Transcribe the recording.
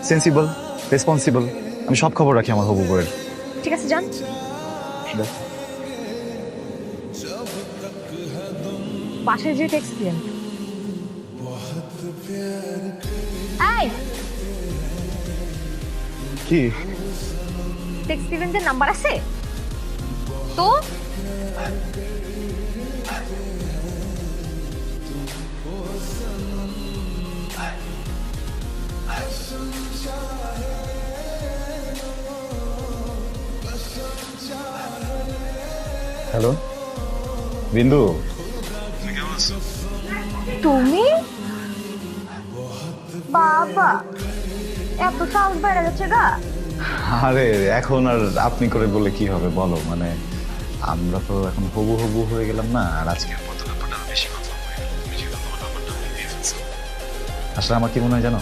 Sensible, responsible, আমি সব খবর রাখি আমার হবু বউয়ের। ঠিক আছে যান। বাসায় যে টেক্সট দিন। এই কি টেক্সট দিবেনদের নাম্বার আছে তো? হ্যালো বিন্দু, তুমি? বাবা, এত সাহস বেড়ে গেছে গা। আরে এখন আর আপনি করে বলে কি হবে বলো, মানে আমরা তো এখন হবু হবু হয়ে গেলাম না, আর আজকের পর তো ব্যাপারটা আরো বেশি কথা হয়ে গেল। তুমি যেহেতু তোমার নাম্বারটা আমাকে দিয়ে ফেলছো। আসলে আমার কি মনে হয় জানো,